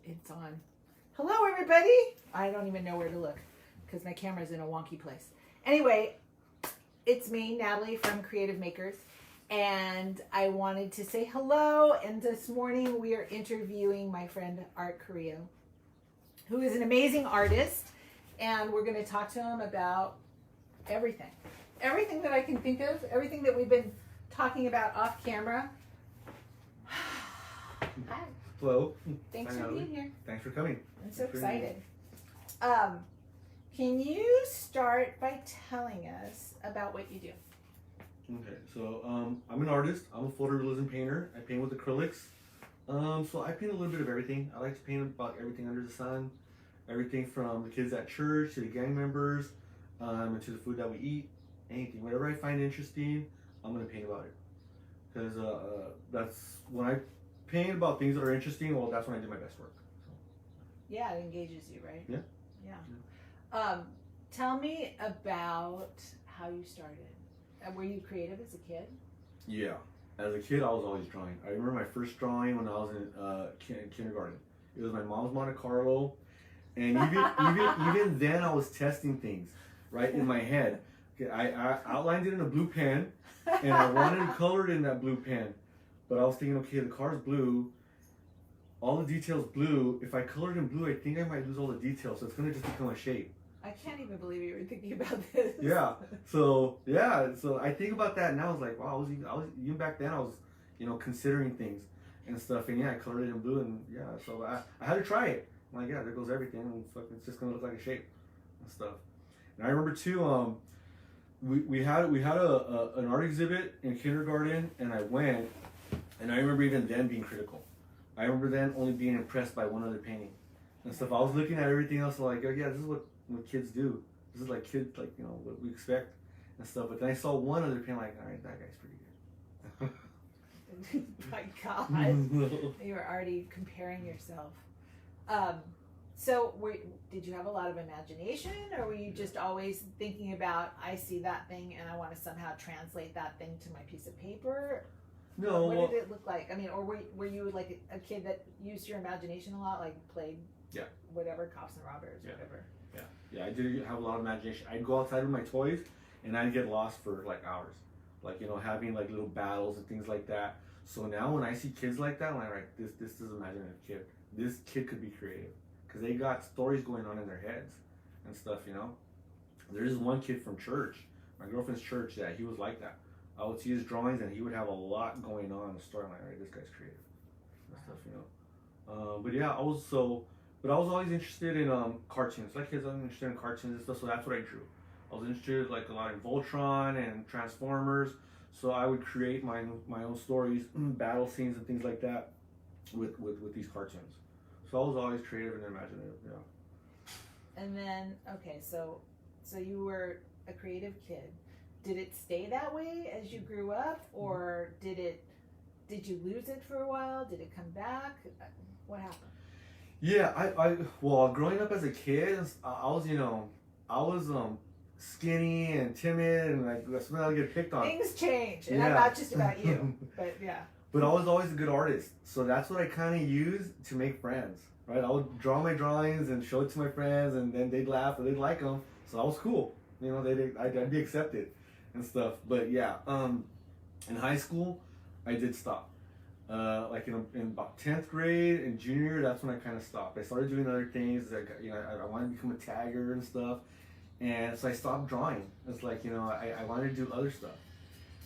It's on. Hello, everybody. I don't even know where to look because my camera's in a wonky place. Anyway, it's me, Natalie from Creative Makers, and I wanted to say hello. And this morning we are interviewing my friend Art Carrillo, who is an amazing artist, and we're going to talk to him about everything that I can think of, everything that we've been talking about off camera. Hi. Hello. Thanks for being here. Thanks for coming. I'm so excited. Can you start by telling us about what you do? Okay, so I'm an artist. I'm a photorealism painter. I paint with acrylics. So I paint a little bit of everything. I like to paint about everything under the sun. Everything from the kids at church to the gang members, and to the food that we eat. Anything, whatever I find interesting, I'm gonna paint about it. Because that's when I paint about things that are interesting. Well, that's when I do my best work. So. Yeah, it engages you, right? Yeah. Yeah. Tell me about how you started. Were you creative as a kid? Yeah. As a kid, I was always drawing. I remember my first drawing when I was in kindergarten. It was my mom's Monte Carlo, and even then, I was testing things right in my head. Okay, I outlined it in a blue pen, and I wanted to color it in that blue pen. But I was thinking, okay, the car's blue, all the details blue. If I color it in blue, I think I might lose all the details, so it's gonna just become a shape. I can't even believe you were thinking about this. Yeah. So I think about that now. I was like, wow, I was even back then. I was, considering things and stuff. And yeah, I colored it in blue, and yeah. So I had to try it. I'm like, yeah, there goes everything. And it's just gonna look like a shape and stuff. And I remember too. We had an art exhibit in kindergarten, and I went, and I remember even then being critical. I remember then only being impressed by one other painting and stuff. I was looking at everything else, like, oh yeah, this is what kids do. This is like kids, like, what we expect and stuff. But then I saw one other painting, like, all right, that guy's pretty good. My God, you were already comparing yourself. So did you have a lot of imagination, or were you just always thinking about, I see that thing and I want to somehow translate that thing to my piece of paper? No. What did it look like? I mean, or were you like a kid that used your imagination a lot, like played whatever, cops and robbers, whatever? Yeah, I did have a lot of imagination. I'd go outside with my toys, and I'd get lost for like hours. Like, having like little battles and things like that. So now when I see kids like that, I'm like, right, this is an imaginative kid. This kid could be creative. Because they got stories going on in their heads and stuff, There is one kid from church, my girlfriend's church, that he was like that. I would see his drawings, and he would have a lot going on in the story. I'm like, all right, this guy's creative and stuff, But yeah, I was always interested in cartoons. Like kids, I'm interested in cartoons and stuff, so that's what I drew. I was interested like a lot in Voltron and Transformers, so I would create my own stories, battle scenes and things like that with these cartoons. So I was always creative and imaginative, yeah. And then, okay, so you were a creative kid. Did it stay that way as you grew up, or did you lose it for a while? Did it come back? What happened? Yeah, well, growing up as a kid, I was skinny and timid, and like that's when I would get picked on. Things change, and I'm not just about you, but yeah. But I was always a good artist, so that's what I kind of used to make friends, right? I would draw my drawings and show it to my friends, and then they'd laugh or they'd like them, so I was cool. I'd be accepted and stuff. But yeah, in high school, I did stop. Like in about 10th grade and junior, that's when I kind of stopped. I started doing other things. Like, I wanted to become a tagger and stuff, and so I stopped drawing. It's like, I wanted to do other stuff.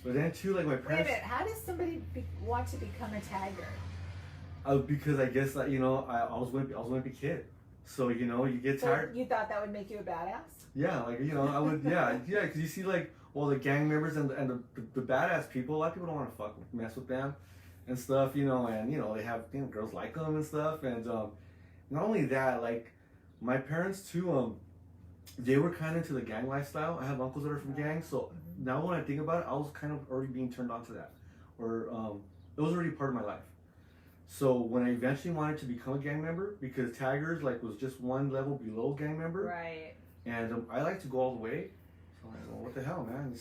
But then too, like my parents. Wait a minute, how does somebody want to become a tagger? Because I guess that I was a wimpy kid, so you get tired. So you thought that would make you a badass? Yeah, like I would, yeah, because you see like the gang members and the badass people. A lot of people don't want to mess with them and stuff, and they have girls like them and stuff, and not only that, like my parents too, they were kind of into the gang lifestyle. I have uncles that are from gangs, so now when I think about it, I was kind of already being turned on to that, or it was already part of my life. So when I eventually wanted to become a gang member, because taggers like was just one level below gang member, right? And I like to go all the way. So I'm like, well, what the hell, man?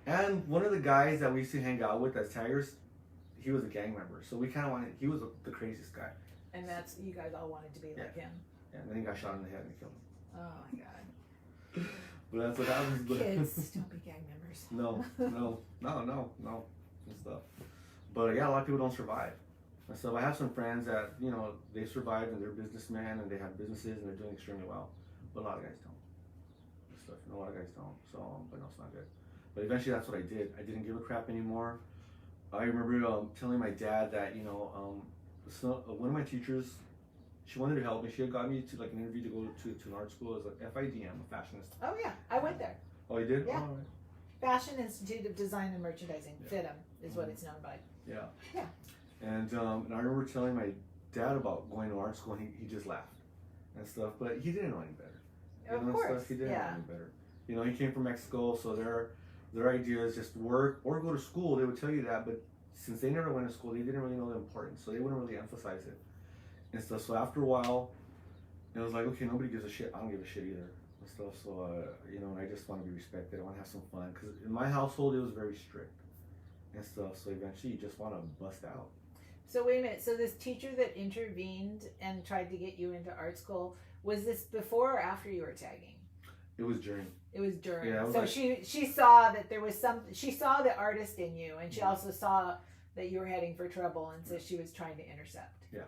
And one of the guys that we used to hang out with as taggers, he was a gang member. So we kind of wanted. He was the craziest guy, And that's, you guys all wanted to be like him. Yeah, and then he got shot in the head and they killed him. Oh my god. But that's what happens. Kids, don't be gang members. No. And stuff. But yeah, a lot of people don't survive. And so I have some friends that, you know, they survived and they're businessmen and they have businesses and they're doing extremely well. But a lot of guys don't. And stuff. A lot of guys don't. So, but no, it's not good. But eventually that's what I did. I didn't give a crap anymore. I remember telling my dad that, you know, one of my teachers, she wanted to help me. She had got me to like an interview to go to an art school as a FIDM, a fashionist. Oh yeah, I went there. Oh, you did? Yeah. Oh, right. Fashion Institute of Design and Merchandising, Yeah. FIDM is what it's known by. Yeah. Yeah. And I remember telling my dad about going to art school and he just laughed and stuff, but he didn't know any better. You Of know, course, stuff, he didn't know yeah. any better. You know, he came from Mexico, so their idea is just work or go to school. They would tell you that, but since they never went to school, they didn't really know the importance, so they wouldn't really emphasize it and stuff. So after a while, it was like, okay, nobody gives a shit. I don't give a shit either and stuff. So you know, and I just want to be respected. I want to have some fun because in my household it was very strict and stuff. So eventually, you just want to bust out. So wait a minute. So this teacher that intervened and tried to get you into art school, was this before or after you were tagging? It was during. It was during. Yeah, it was so like, she saw that there was some. She saw the artist in you, and she also saw that you were heading for trouble, and so she was trying to intercept. Yeah.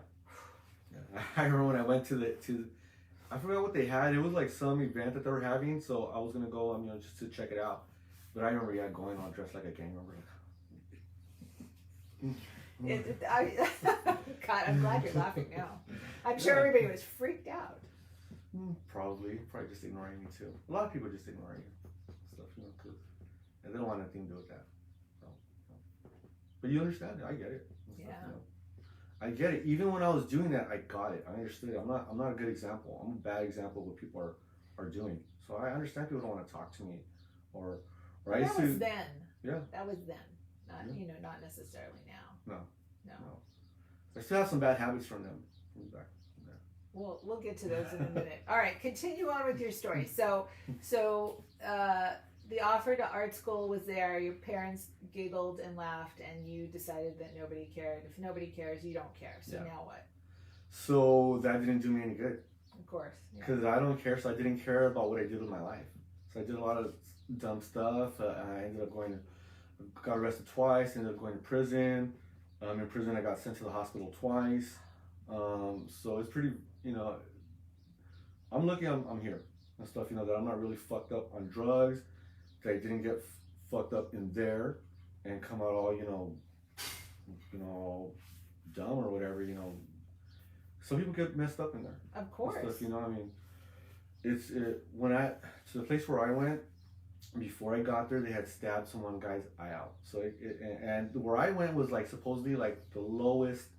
I remember when I went to I forgot what they had. It was like some event that they were having, so I was gonna go, you know, just to check it out. But I remember, going all dressed like a gang member. God, I'm glad you're laughing now. I'm sure everybody was freaked out. Probably just ignoring me too. A lot of people just ignore you, stuff, you know, and they don't want anything to do with that. So. But you understand it. I get it. Yeah. You know. I get it. Even when I was doing that, I got it. I understood it. I'm not a good example. I'm a bad example of what people are doing. So I understand people don't want to talk to me, or I used That was to. then. Yeah. That was then. Not Yeah. you know, not necessarily now. No. No. I still have some bad habits from them. Back there. We'll get to those in a minute. All right, continue on with your story. So the offer to art school was there. Your parents giggled and laughed, and you decided that nobody cared. If nobody cares, you don't care. So now what? So that didn't do me any good. Of course. Because I don't care, so I didn't care about what I did with my life. So I did a lot of dumb stuff. I ended up got arrested twice, ended up going to prison. In prison, I got sent to the hospital twice. So it's pretty, you know, I'm lucky I'm here and stuff, you know, that I'm not really fucked up on drugs, that I didn't get fucked up in there and come out all, you know, dumb or whatever, you know. Some people get messed up in there. Of course. Stuff, you know, I mean, to the place where I went, before I got there, they had stabbed one guy's eye out. So and where I went was like supposedly like the lowest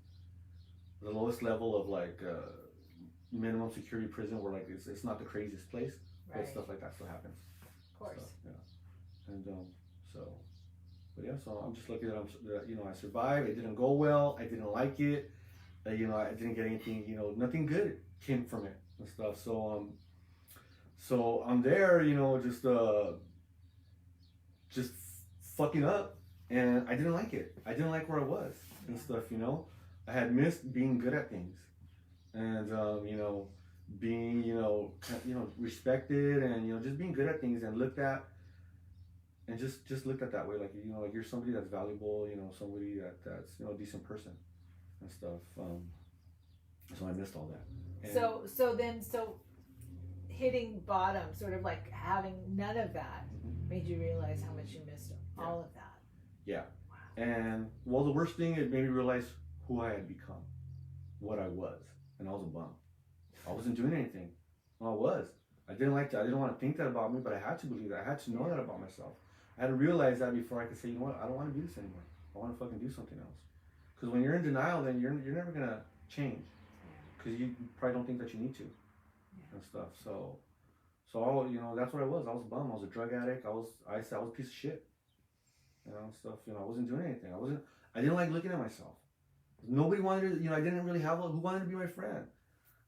level of like minimum security prison, where like it's not the craziest place, but stuff like that still happens. Of course. So, yeah. And but yeah, so I'm just lucky that you know, I survived. It didn't go well. I didn't like it. You know, I didn't get anything. You know, nothing good came from it and stuff. So I'm there, you know, just fucking up, and I didn't like it. I didn't like where I was and stuff, you know. I had missed being good at things, and you know, being respected, and you know, just being good at things and looked at, and just looked at that way, like, you know, like you're somebody that's valuable, you know, somebody that's you know, a decent person and stuff. So I missed all that. And So hitting bottom, sort of like having none of that, made you realize how much you missed all of that. Yeah. Wow. And well, the worst thing, it made me realize who I had become, what I was, and I was a bum. I wasn't doing anything. Well, I was. I didn't like that. I didn't want to think that about me, but I had to believe that. I had to know that about myself. I had to realize that before I could say, you know what, I don't want to do this anymore. I want to fucking do something else. Because when you're in denial, then you're never gonna change. Because you probably don't think that you need to, and stuff. So you know, that's what I was. I was a bum. I was a drug addict. I was a piece of shit. You know, stuff. You know, I wasn't doing anything. I didn't like looking at myself. Nobody wanted to. You know, I didn't really have who wanted to be my friend.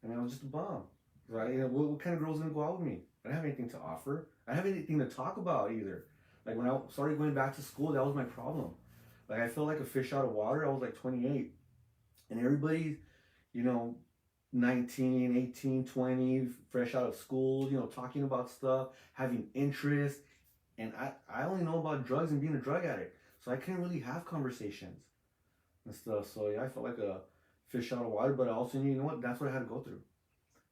I mean, I was just a bum. Right? You know, what kind of girls didn't go out with me? I didn't have anything to offer. I didn't have anything to talk about either. Like when I started going back to school, that was my problem. Like I felt like a fish out of water. I was like 28, and everybody, you know, 19, 18, 20, fresh out of school, you know, talking about stuff, having interest. And I only know about drugs and being a drug addict. So I couldn't really have conversations and stuff. So yeah, I felt like a fish out of water, but I also knew, you know what, that's what I had to go through.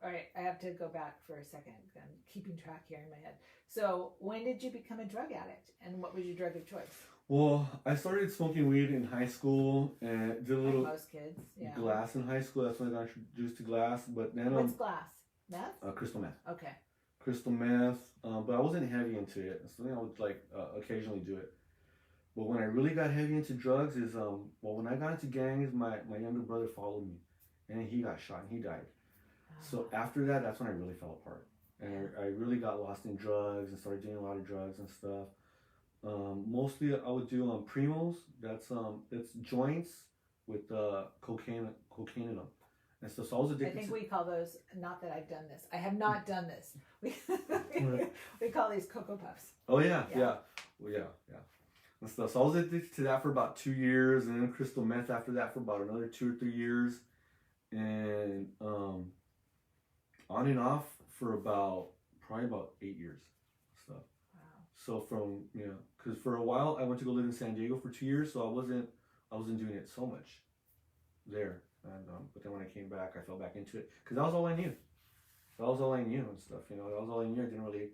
All right, I have to go back for a second. I'm keeping track here in my head. So, when did you become a drug addict, and what was your drug of choice? Well, I started smoking weed in high school and did a little like most kids, yeah. glass in high school. That's when I got introduced to glass. But then What's glass? Meth? Crystal meth. Okay. Crystal meth, but I wasn't heavy into it. It's something I would like occasionally do it. But when I really got heavy into drugs is well, when I got into gangs, my younger brother followed me, and he got shot and he died. So after that, that's when I really fell apart, and I really got lost in drugs and started doing a lot of drugs and stuff. Mostly I would do primos. That's joints with cocaine in them. And so I was addicted. I think we call those. Not that I've done this. I have not done this. We call these Cocoa Puffs. Oh yeah. Well, yeah. And stuff. So I was addicted to that for about 2 years, and then crystal meth after that for about another 2 or 3 years, and on and off for probably about 8 years. Wow. So from because for a while I went to go live in San Diego for 2 years, so I wasn't doing it so much there, and but then when I came back, I fell back into it because that was all I knew. That was all I knew and stuff. That was all I knew. I didn't really.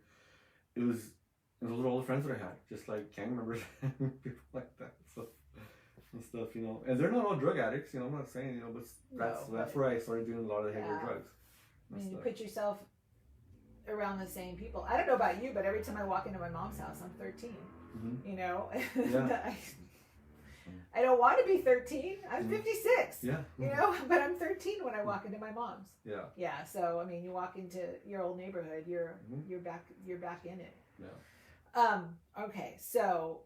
It was little older friends that I had, just like gang members, people like that. So and stuff, and they're not all drug addicts. I'm not saying, but that's where I started doing a lot of the heavier drugs. I mean, you put yourself around the same people. I don't know about you, but every time I walk into my mom's house, I'm 13. Mm-hmm. Yeah. I don't want to be 13. I'm 56. Yeah. But I'm 13 when I walk into my mom's. Yeah. Yeah. So I mean, you walk into your old neighborhood, you're back in it. Yeah. Okay. So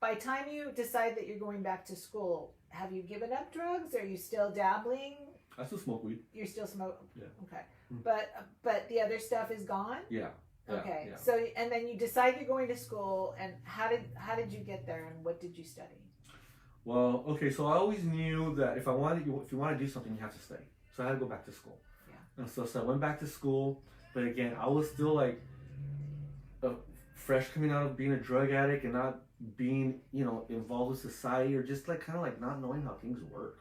by the time you decide that you're going back to school, have you given up drugs? Are you still dabbling? I still smoke weed. You're still smoking? Yeah. Okay. But the other stuff is gone? Yeah. Okay. Yeah. So and then you decide you're going to school, and how did you get there, and what did you study? Well, okay, so I always knew that if you want to do something, you have to study. So I had to go back to school. Yeah. And so I went back to school, but again, I was still like fresh coming out of being a drug addict and not being, involved with society, or just like kind of like not knowing how things work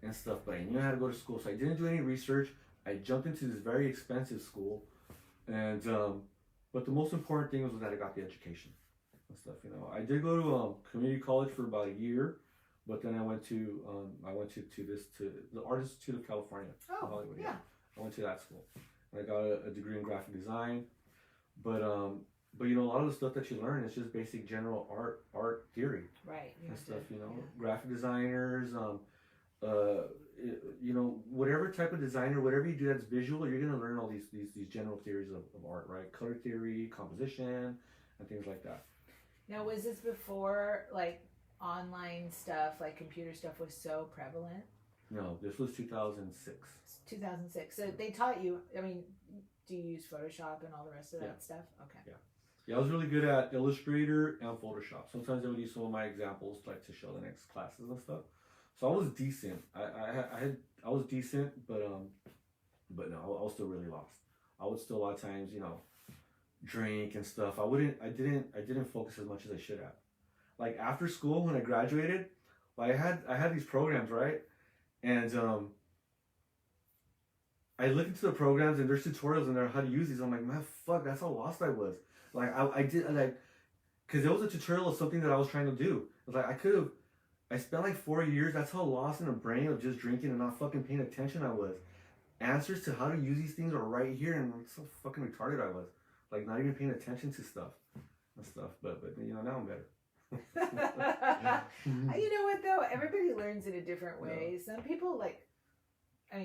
and stuff. But I knew I had to go to school, so I didn't do any research. I jumped into this very expensive school, and but the most important thing was that I got the education and stuff. I did go to community college for about a year, but then I went to the Artist Institute of California. Oh, Hollywood. Yeah. I went to that school, and I got a degree in graphic design, but a lot of the stuff that you learn is just basic general art theory, right? And stuff. Graphic designers, whatever type of designer, whatever you do that's visual, you're gonna learn all these general theories of art, right? Color theory, composition, and things like that. Now, was this before like online stuff, like computer stuff, was so prevalent? No, this was 2006. 2006. So they taught you. I mean, do you use Photoshop and all the rest of that stuff? Okay. Yeah, I was really good at Illustrator and Photoshop. Sometimes I would use some of my examples like to show the next classes and stuff. So I was decent. I was decent, but no, I was still really lost. I would still a lot of times, drink and stuff. I didn't focus as much as I should have. Like after school when I graduated, I had these programs, right? And I looked into the programs and there's tutorials in there on how to use these. I'm like, man, fuck, that's how lost I was. Like because it was a tutorial of something that I was trying to do. It was like I spent like 4 years. That's how lost in the brain of just drinking and not fucking paying attention I was. Answers to how to use these things are right here, and so fucking retarded I was. Like not even paying attention to stuff and stuff. But now I'm better. You know what though? Everybody learns in a different way. Some people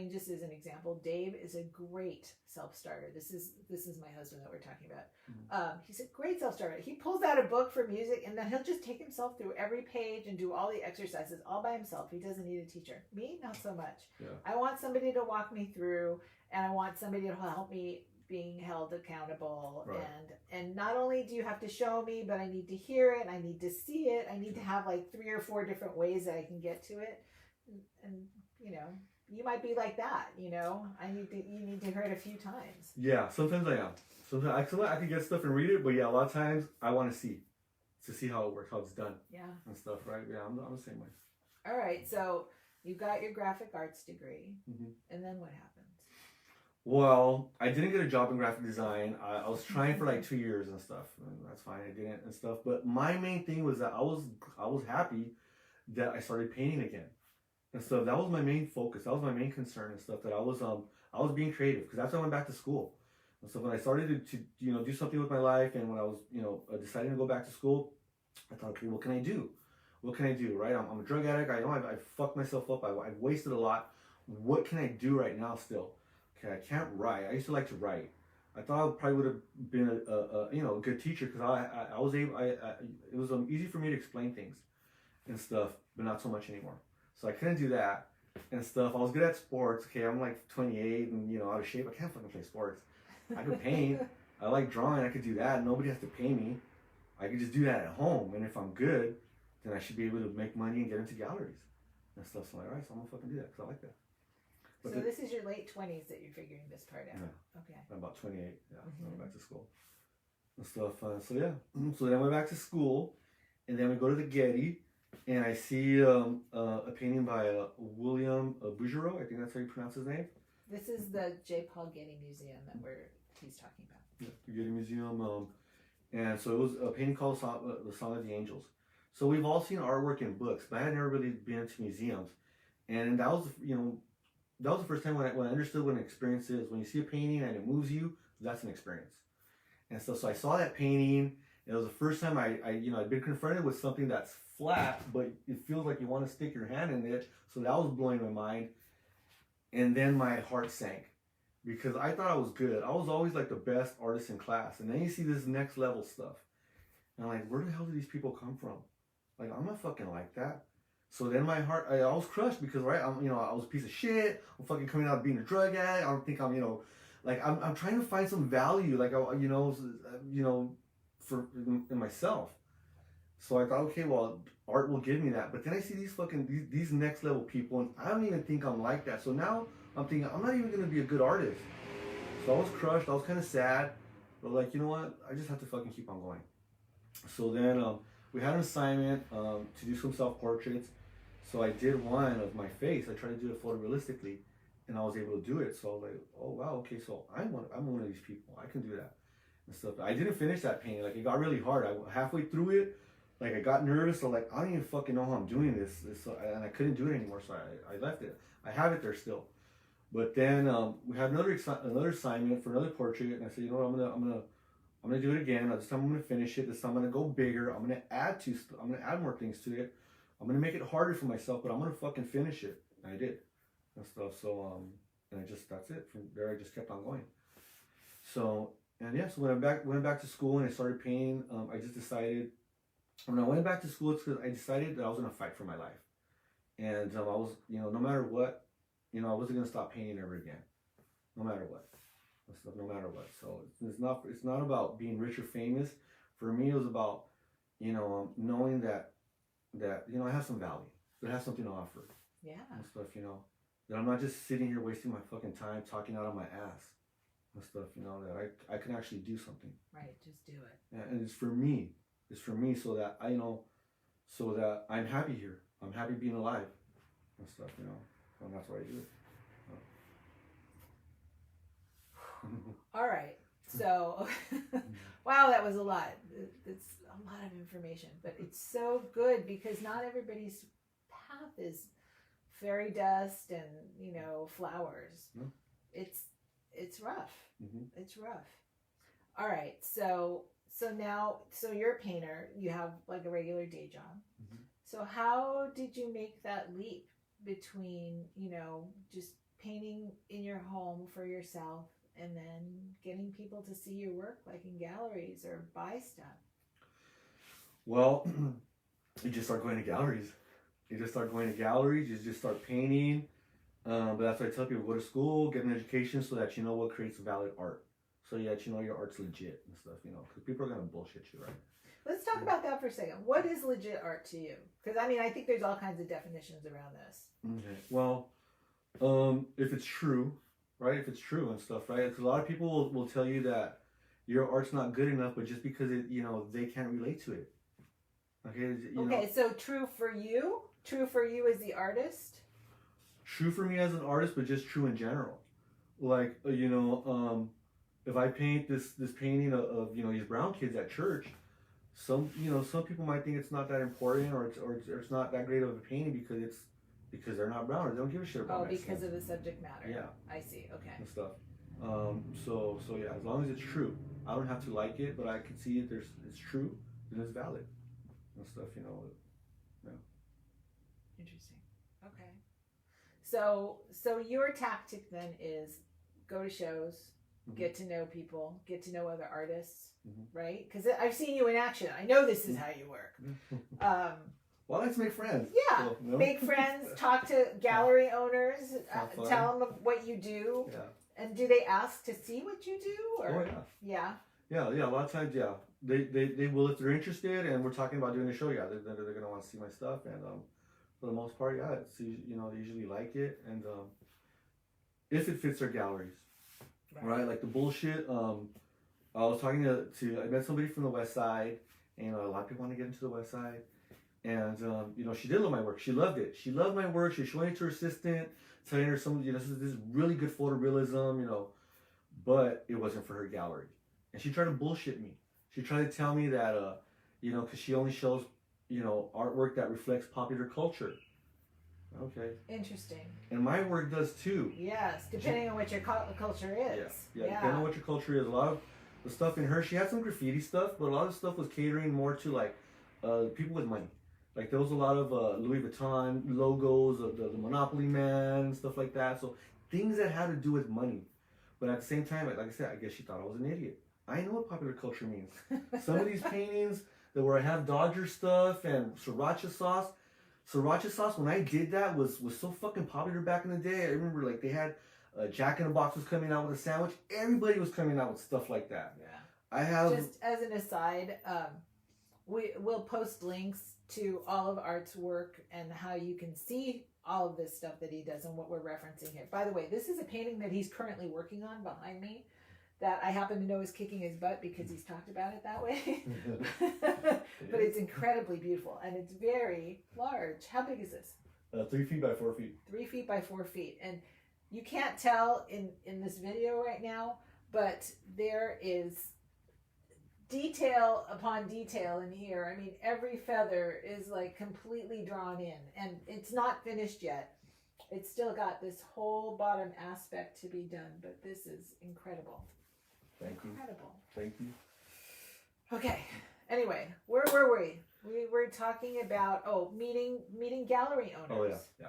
just as an example, Dave is a great self-starter. This is my husband that we're talking about. Mm-hmm. He's a great self-starter. He pulls out a book for music and then he'll just take himself through every page and do all the exercises all by himself. He doesn't need a teacher. Me, not so much. Yeah. I want somebody to walk me through, and I want somebody to help me being held accountable. Right. And not only do you have to show me, but I need to hear it. I need to see it. I need to have like 3 or 4 different ways that I can get to it. and you know, you might be like that. You know, you need to hear it a few times. Yeah, sometimes I am. Sometimes I can get stuff and read it, but yeah, a lot of times I want to see how it works, how it's done, Yeah. and stuff. Right? Yeah, I'm the same way. All right, so you got your graphic arts degree, and then what happens? Well, I didn't get a job in graphic design. I was trying for like 2 years and stuff, and that's fine. I didn't and stuff. But my main thing was that I was happy that I started painting again, and so that was my main focus. That was my main concern and stuff. That I was being creative because that's when I went back to school. And so when I started to do something with my life, and when I was deciding to go back to school, I thought, okay, what can I do? What can I do? Right? I'm a drug addict. I know I fucked myself up. I've wasted a lot. What can I do right now still? Okay, I can't write. I used to like to write. I thought I probably would have been a good teacher because I was able. It was easy for me to explain things and stuff, but not so much anymore. So I couldn't do that and stuff. I was good at sports. Okay, I'm like 28 and out of shape. I can't fucking play sports. I could paint. I like drawing. I could do that. Nobody has to pay me. I could just do that at home. And if I'm good, then I should be able to make money and get into galleries and stuff. So I'm like, all right, so I'm gonna fucking do that because I like that. But so this is your late 20s that you're figuring this part out. Yeah. Okay. I'm about 28. Yeah. I went back to school and stuff. So yeah. So then I went back to school, and then we go to the Getty, and I see a painting by William Bouguereau. I think that's how you pronounce his name. This is the J. Paul Getty Museum that he's talking about. Yeah, the Getty Museum. And so it was a painting called The Song of the Angels. So we've all seen artwork in books, but I had never really been to museums, and that was that was the first time when I understood what an experience is. When you see a painting and it moves you, that's an experience. And so I saw that painting. It was the first time I'd been confronted with something that's flat, but it feels like you want to stick your hand in it. So that was blowing my mind. And then my heart sank because I thought I was good. I was always like the best artist in class. And then you see this next level stuff. And I'm like, where the hell do these people come from? Like, I'm not fucking like that. So then my heart, I was crushed because, right, I was a piece of shit. I'm fucking coming out of being a drug addict. I don't think I'm, I'm trying to find some value, like, for in myself. So I thought, okay, well, art will give me that. But then I see these next level people, and I don't even think I'm like that. So now I'm thinking, I'm not even going to be a good artist. So I was crushed. I was kind of sad. But like, you know what? I just have to fucking keep on going. So then we had an assignment to do some self-portraits. So I did one of my face. I tried to do it photorealistically, and I was able to do it. So I was like, oh wow, okay, so I'm one of these people. I can do that and stuff. I didn't finish that painting. Like, it got really hard. Halfway through it, like, I got nervous. So like, I don't even fucking know how I'm doing this. And I couldn't do it anymore. So I left it. I have it there still. But then we had another assignment for another portrait, and I said, you know what, I'm gonna do it again. This time I'm gonna finish it. This time I'm gonna go bigger. I'm gonna add more things to it. I'm gonna make it harder for myself, but I'm gonna fucking finish it. And I did and stuff. So and that's it. From there I just kept on going. So and yeah, so when I went back to school and I started painting, I just decided when I went back to school, it's because I decided that I was gonna fight for my life. And I was, no matter what, I wasn't gonna stop painting ever again. No matter what. No matter what. So it's not about being rich or famous. For me, it was about knowing that I have some value, that I have something to offer. Yeah. And stuff, that I'm not just sitting here wasting my fucking time talking out of my ass and stuff. That I can actually do something. Right. Just do it. Yeah, and it's for me. It's for me so that so that I'm happy here. I'm happy being alive and stuff. And that's why I do it. All right. So, wow, that was a lot. It's a lot of information, but it's so good because not everybody's path is fairy dust and flowers. No. It's rough. Mm-hmm. It's rough. All right. So you're a painter. You have like a regular day job. Mm-hmm. So how did you make that leap between just painting in your home for yourself and then getting people to see your work, like in galleries or buy stuff? Well, you just start going to galleries. You just start painting. But that's why I tell people, go to school, get an education so that you know what creates valid art. So that your art's legit and stuff, because people are going to bullshit you, right? Let's talk about that for a second. What is legit art to you? Because I mean, I think there's all kinds of definitions around this. Okay. Well, if it's true, right? If it's true and stuff, right? Because a lot of people will tell you that your art's not good enough, but just because they can't relate to it. Okay. So true for you. True for you as the artist. True for me as an artist, but just true in general. Like if I paint this painting of these brown kids at church, some people might think it's not that important or it's not that great of a painting because they're not brown or they don't give a shit about because of the subject matter. Yeah, I see. Okay. And stuff. So yeah, as long as it's true, I don't have to like it, but I can see it's true, then it's valid and stuff. Yeah. Interesting. Okay. So your tactic then is go to shows, get to know people, get to know other artists, right? Because I've seen you in action. I know this is how you work. Well, let's make friends. Yeah, so, make friends, talk to gallery owners, tell them what you do. Yeah. And do they ask to see what you do? Or? Oh, yeah. Yeah. A lot of times, yeah. They will if they're interested, and we're talking about doing a show. Yeah, they're gonna want to see my stuff, and for the most part, yeah, it's they usually like it, and if it fits their galleries, right? Like the bullshit. I was talking to I met somebody from the West Side, and a lot of people want to get into the West Side, and she did love my work. She loved it. She loved my work. She was showing it to her assistant, telling her this is really good photorealism, but it wasn't for her gallery, and she tried to bullshit me. She tried to tell me that because she only shows artwork that reflects popular culture. Okay. Interesting. And my work does too. Yes, depending on what your culture is. Yeah. Depending on what your culture is. A lot of the stuff in her, she had some graffiti stuff, but a lot of the stuff was catering more to like people with money. Like there was a lot of Louis Vuitton logos, the Monopoly Man, and stuff like that. So things that had to do with money. But at the same time, like I said, I guess she thought I was an idiot. I know what popular culture means. Some of these paintings where I have Dodger stuff and sriracha sauce. Sriracha sauce, when I did that, was so fucking popular back in the day. I remember like they had Jack in the Box was coming out with a sandwich. Everybody was coming out with stuff like that. Yeah. I have just as an aside, we'll post links to all of Art's work and how you can see all of this stuff that he does and what we're referencing here. By the way, this is a painting that he's currently working on behind me that I happen to know is kicking his butt because he's talked about it that way. But it's incredibly beautiful and it's very large. How big is this? 3 feet by 4 feet. 3 feet by 4 feet. And you can't tell in this video right now, but there is detail upon detail in here. I mean, every feather is like completely drawn in and it's not finished yet. It's still got this whole bottom aspect to be done, but this is incredible. Incredible. Thank you. Okay. Anyway, where were we? We were talking about meeting gallery owners. Oh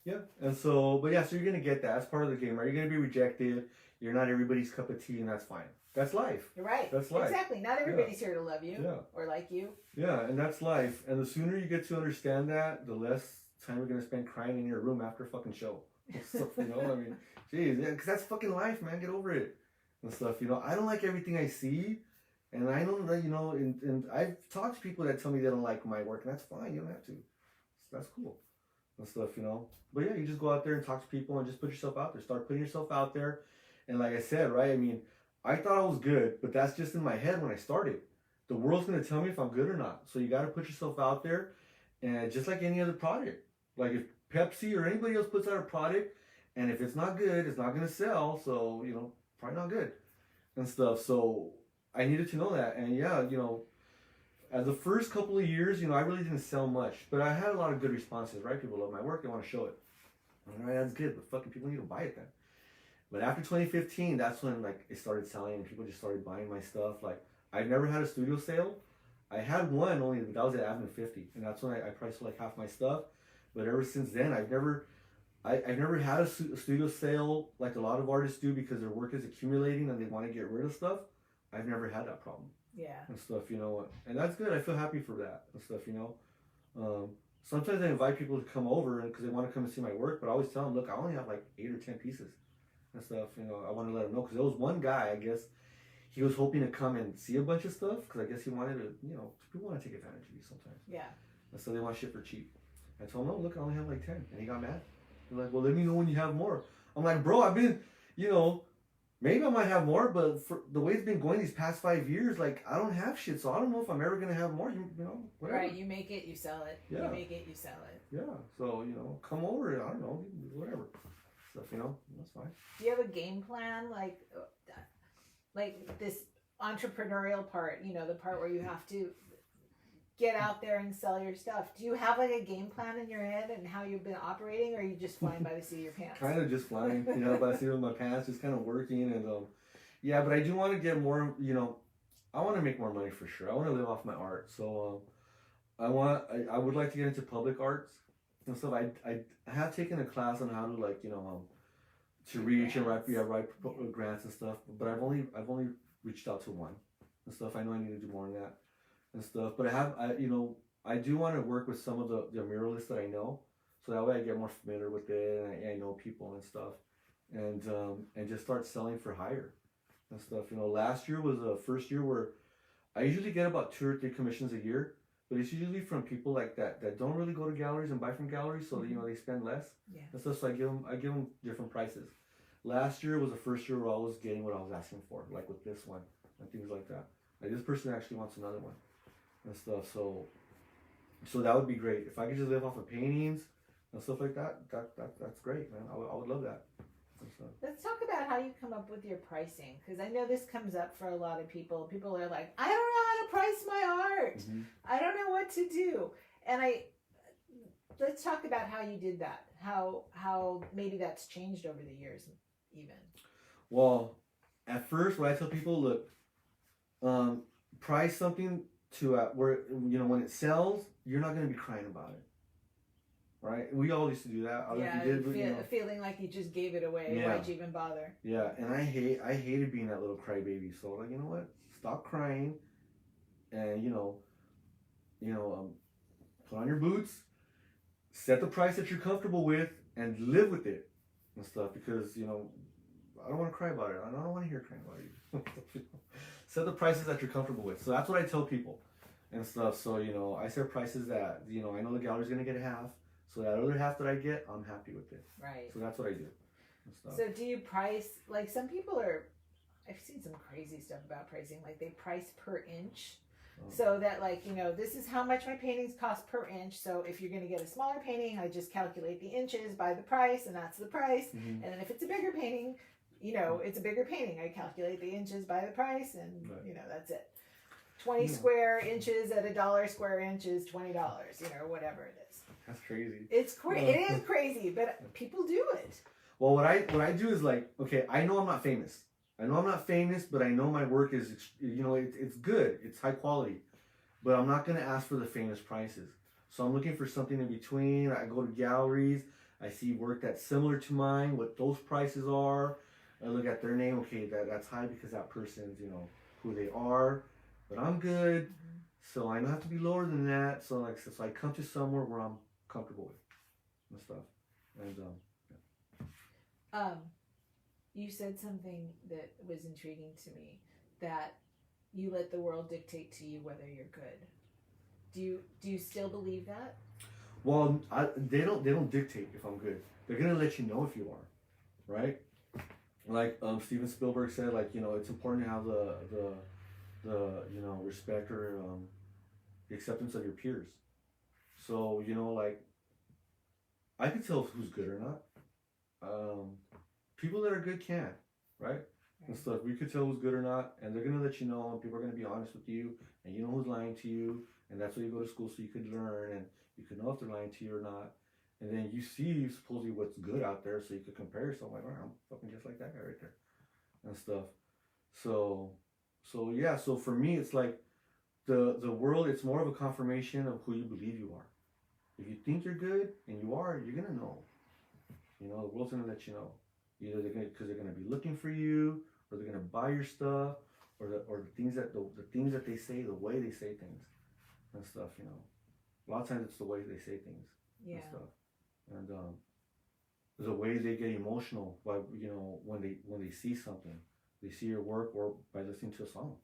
yeah. And so, but yeah, so you're gonna get that. That's part of the game, right? You're gonna be rejected. You're not everybody's cup of tea, and that's fine. That's life. You're right. That's life. Exactly. Not everybody's here to love you or like you. Yeah, and that's life. And the sooner you get to understand that, the less time you're gonna spend crying in your room after a fucking show. So, I mean, geez, because that's fucking life, man. Get over it. And stuff, I don't like everything I see, and I don't, and I've talked to people that tell me they don't like my work, and that's fine. You don't have to. That's cool, and stuff, But yeah, you just go out there and talk to people and just put yourself out there. Start putting yourself out there, and like I said, right? I mean, I thought I was good, but that's just in my head when I started. The world's gonna tell me if I'm good or not. So you got to put yourself out there, and just like any other product, like if Pepsi or anybody else puts out a product, and if it's not good, it's not gonna sell. So probably not good and stuff. So I needed to know that. And yeah, as the first couple of years, I really didn't sell much, but I had a lot of good responses, right? People love my work. They want to show it. All right, that's good, but fucking people need to buy it then. But after 2015, that's when like it started selling and people just started buying my stuff. Like I've never had a studio sale. I had one only, but that was at Avenue 50. And that's when I probably sold like half my stuff. But ever since then, I've never had a studio sale like a lot of artists do because their work is accumulating and they want to get rid of stuff. I've never had that problem. Yeah. And stuff, and that's good. I feel happy for that and stuff, Sometimes I invite people to come over because they want to come and see my work, but I always tell them, look, I only have like 8 or 10 pieces and stuff, I want to let them know because there was one guy, I guess, he was hoping to come and see a bunch of stuff because I guess he wanted to, people want to take advantage of you sometimes. Yeah. And so they want shit for cheap. I told him, no, look, I only have like 10. And he got mad. He's like, well, let me know when you have more. I'm like, bro, I've been, maybe I might have more, but for the way it's been going these past 5 years, like, I don't have shit, so I don't know if I'm ever going to have more, whatever. Right, you make it, you sell it. Yeah. You make it, you sell it. Yeah, so, come over, I don't know, whatever. Stuff, that's fine. Do you have a game plan, like this entrepreneurial part, the part where you have to get out there and sell your stuff? Do you have like a game plan in your head and how you've been operating, or are you just flying by the seat of your pants? Kind of just flying, by the seat of my pants, just kind of working. And yeah, but I do want to get more, I want to make more money for sure. I want to live off my art. So I would like to get into public arts and stuff. I have taken a class on how to to reach and write grants and stuff, but I've only reached out to one and stuff. I know I need to do more than that and stuff, but I do want to work with some of the muralists that I know, so that way I get more familiar with it and I know people and stuff, and just start selling for hire and stuff. Last year was the first year where I usually get about 2 or 3 commissions a year, but it's usually from people like that don't really go to galleries and buy from galleries, so they spend less. Yeah. And stuff. So I give them different prices. Last year was the first year where I was getting what I was asking for, like with this one and things like that. Like this person actually wants another one and stuff. So that would be great if I could just live off of paintings and stuff like that. That's great, man. I would love that. Let's talk about how you come up with your pricing, because I know this comes up for a lot of people. People are like, I don't know how to price my art. Mm-hmm. I don't know what to do. And let's talk about how you did that. How maybe that's changed over the years, even. Well, at first, when I tell people, look, price something to where when it sells, you're not going to be crying about it. Right? We all used to do that. Feeling like you just gave it away. Yeah. Why'd you even bother? Yeah, and I hated being that little crybaby. So like, you know what? Stop crying, and put on your boots, set the price that you're comfortable with, and live with it and stuff. Because I don't want to cry about it. I don't want to hear crying about it. Set the prices that you're comfortable with. So that's what I tell people and stuff. So I set prices that I know the gallery's gonna get half. So that other half that I get, I'm happy with it. Right. So that's what I do. So do you price, like some people I've seen some crazy stuff about pricing, like they price per inch. Oh. So that this is how much my paintings cost per inch. So if you're going to get a smaller painting, I just calculate the inches by the price, and that's the price. Mm-hmm. And then if it's a bigger painting, it's a bigger painting. I calculate the inches by the price, and that's it. 20 square inches at $1 square inch is $20, whatever it is. That's crazy. It's crazy. It is crazy, but people do it. Well, what I do is okay, I know I'm not famous. But I know my work is, it's good. It's high quality. But I'm not going to ask for the famous prices. So I'm looking for something in between. I go to galleries. I see work that's similar to mine, what those prices are. I look at their name. Okay, that's high because that person's, who they are. But I'm good. Mm-hmm. So I don't have to be lower than that. So I come to somewhere where I'm comfortable with and stuff. And you said something that was intriguing to me, that you let the world dictate to you whether you're good. Do you still believe that? Well, they don't dictate if I'm good. They're gonna let you know if you are, right? Like Steven Spielberg said, it's important to have the respect or the acceptance of your peers. So I can tell who's good or not. People that are good can, right? And stuff. We could tell who's good or not, and they're gonna let you know, and people are gonna be honest with you, and you know who's lying to you, and that's why you go to school, so you could learn, and you can know if they're lying to you or not. And then you see supposedly what's good out there, so you could compare yourself. Like, wow, I'm fucking just like that guy right there, and stuff. So yeah. So for me, it's like the world. It's more of a confirmation of who you believe you are. If you think you're good and you are, you're gonna know. The world's gonna let you know. Either because they're gonna be looking for you, or they're gonna buy your stuff, or the things that they say, the way they say things, and stuff. A lot of times it's the way they say things. Yeah. And stuff. And there's a way they get emotional by when they see something They see your work or by listening to a song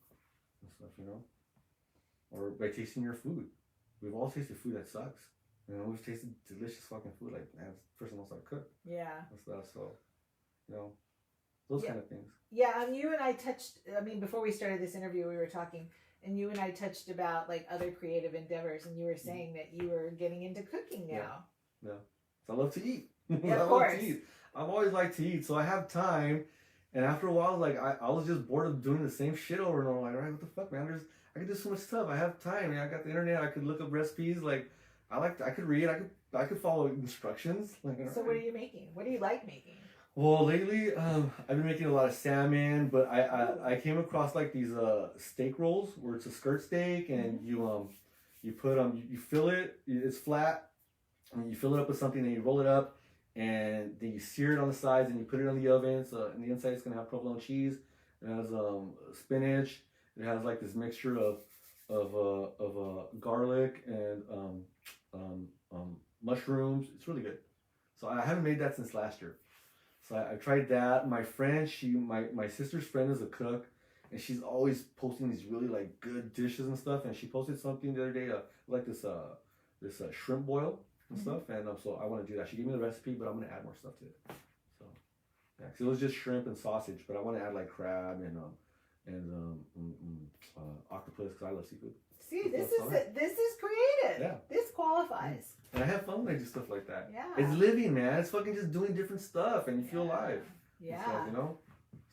and stuff, you know, or by tasting your food. We've all tasted food that sucks. You know, we've tasted delicious fucking food like, man, this person knows how to cook Yeah. and stuff. So, you know, those kind of things. Yeah, and you and I touched, I mean, before we started this interview, we were talking, and you and I touched about like other creative endeavors, and you were saying that you were getting into cooking now. Yeah. So I love to eat. Yeah, I of love course. to eat. I've always liked to eat, so I have time. And after a while, like I was just bored of doing the same shit over and over. Like, all right, what the fuck, man? I could do so much stuff. I have time. I got the internet. I could look up recipes. Like, I could read. I could follow instructions. Like, So what are you making? What do you like making? Well, lately, I've been making a lot of salmon, but I came across like these steak rolls where it's a skirt steak, and you put you fill it. It's flat, and you fill it up with something, and you roll it up, and then you sear it on the sides, and you put it on the oven. So in the inside, it's gonna have provolone cheese. It has spinach. It has like this mixture of garlic and mushrooms. It's really good. So I haven't made that since last year. So I tried that. My friend, my sister's friend is a cook, and she's always posting these really like good dishes and stuff. And she posted something the other day, like this shrimp boil and stuff. And so I want to do that. She gave me the recipe, but I'm gonna add more stuff to it. So yeah, 'cause it was just shrimp and sausage, but I want to add like crab and octopus because I love seafood. See, this is creative. Yeah. This qualifies. And I have fun when I do stuff like that. Yeah. It's living, man. It's fucking just doing different stuff, and you feel alive. Yeah. Stuff, you know.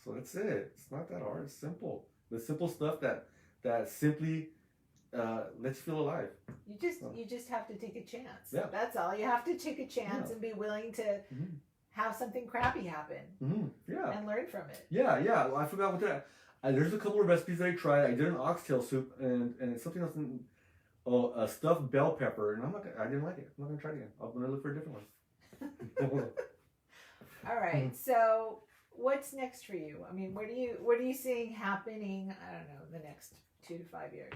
So that's it. It's not that hard. It's simple. The simple stuff that simply lets you feel alive. You just have to take a chance. Yeah. That's all. You have to take a chance and be willing to have something crappy happen. Yeah. And learn from it. Yeah. Well, I forgot what that. There's a couple of recipes that I tried. I did an oxtail soup and it's something else. A stuffed bell pepper, and I didn't like it. I'm not gonna try it again. I'm gonna look for a different one. All right. So what's next for you? I mean, what are you seeing happening? I don't know, the next 2 to 5 years.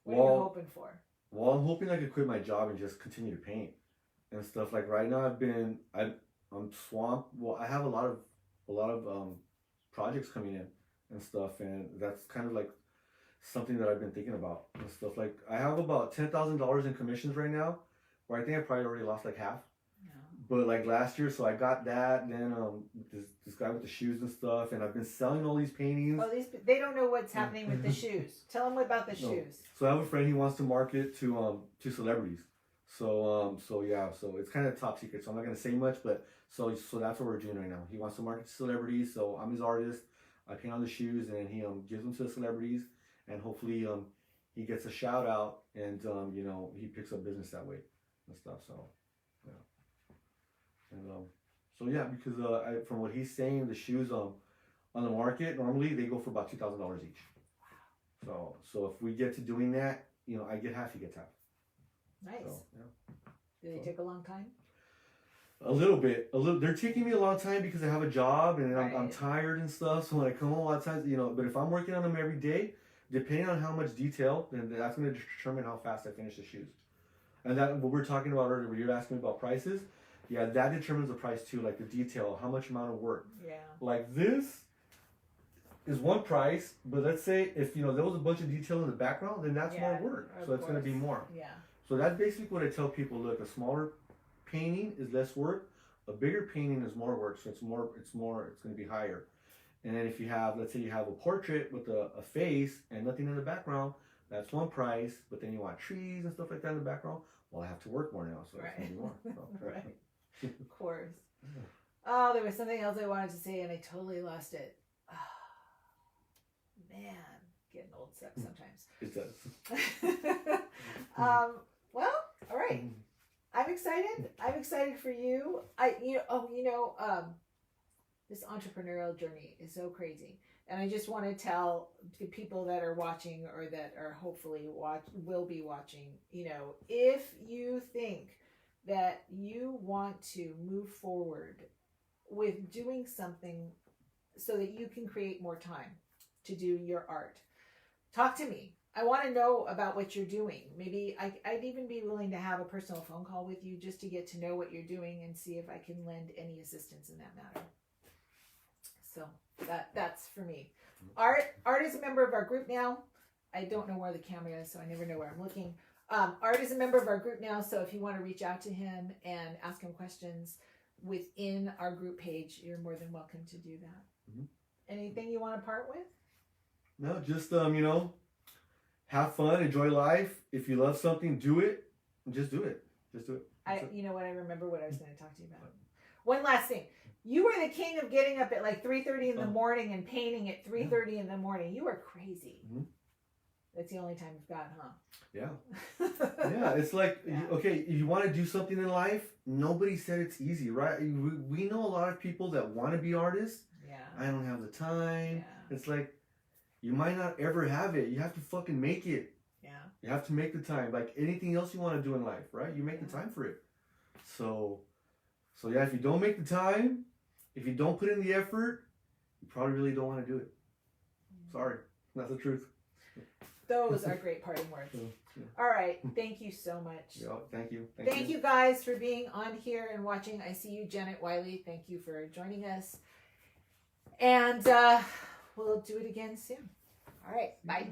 What are you hoping for? Well, I'm hoping I could quit my job and just continue to paint and stuff. Like right now, I'm swamped. Well, I have a lot of projects coming in and stuff, and that's kind of like something that I've been thinking about and stuff. Like I have about $10,000 in commissions right now, where I think I probably already lost like half. No. But like last year, so I got that. And then this guy with the shoes and stuff, and I've been selling all these paintings. Oh, they don't know what's happening with the shoes. Tell them about the shoes. So I have a friend. He wants to market to celebrities. So yeah. So it's kind of top secret. So I'm not gonna say much, but so that's what we're doing right now. He wants to market to celebrities. So I'm his artist. I paint on the shoes, and then he gives them to the celebrities. And hopefully he gets a shout out, and he picks up business that way and stuff. So yeah, and so yeah, because from what he's saying, the shoes on the market normally they go for about $2,000 each. Wow. So if we get to doing that, I get half, he gets half. Nice. So, yeah. Do they take a long time? A little bit. They're taking me a long time because I have a job and I'm tired and stuff. So when I come home a lot of times, but if I'm working on them every day, depending on how much detail, then that's going to determine how fast I finish the shoes. And that what we're talking about earlier, where you're asking me about prices, yeah, that determines the price too, like the detail, how much amount of work. Yeah. Like this is one price, but let's say if there was a bunch of detail in the background, then that's more work. So it's going to be more. Yeah. So that's basically what I tell people. Look, a smaller painting is less work. A bigger painting is more work. So it's going to be higher. And then if you have, let's say you have a portrait with a face and nothing in the background, that's one price. But then you want trees and stuff like that in the background. Well, I have to work more now, so it's going to be more. So. Right. Of course. Oh, there was something else I wanted to say and I totally lost it. Oh, man, getting old sucks sometimes. It does. Well, all right. I'm excited. I'm excited for you. This entrepreneurial journey is so crazy. And I just want to tell the people that are watching or that are hopefully will be watching, if you think that you want to move forward with doing something so that you can create more time to do your art, talk to me. I want to know about what you're doing. Maybe I'd even be willing to have a personal phone call with you just to get to know what you're doing and see if I can lend any assistance in that matter. So that's for me. Art is a member of our group now. I don't know where the camera is, so I never know where I'm looking. Art is a member of our group now, so if you want to reach out to him and ask him questions within our group page, you're more than welcome to do that. Mm-hmm. Anything you want to part with? No, just have fun, enjoy life. If you love something, do it. Just do it. Just do it. You know what? I remember what I was going to talk to you about. One last thing. You were the king of getting up at like 3:30 in the morning and painting at 3:30 in the morning. You were crazy. Mm-hmm. That's the only time you've got, huh? Yeah. Yeah, it's like, okay, you want to do something in life, nobody said it's easy, right? We know a lot of people that want to be artists. Yeah. I don't have the time. Yeah. It's like, you might not ever have it. You have to fucking make it. Yeah. You have to make the time. Like anything else you want to do in life, right? You make the time for it. So yeah, if you don't make the time, if you don't put in the effort, you probably really don't want to do it. Sorry. That's the truth. Those are great parting words. Yeah. All right. Thank you so much. Yeah, thank you. Thank you guys for being on here and watching. I see you, Janet Wiley. Thank you for joining us. And we'll do it again soon. All right. Bye.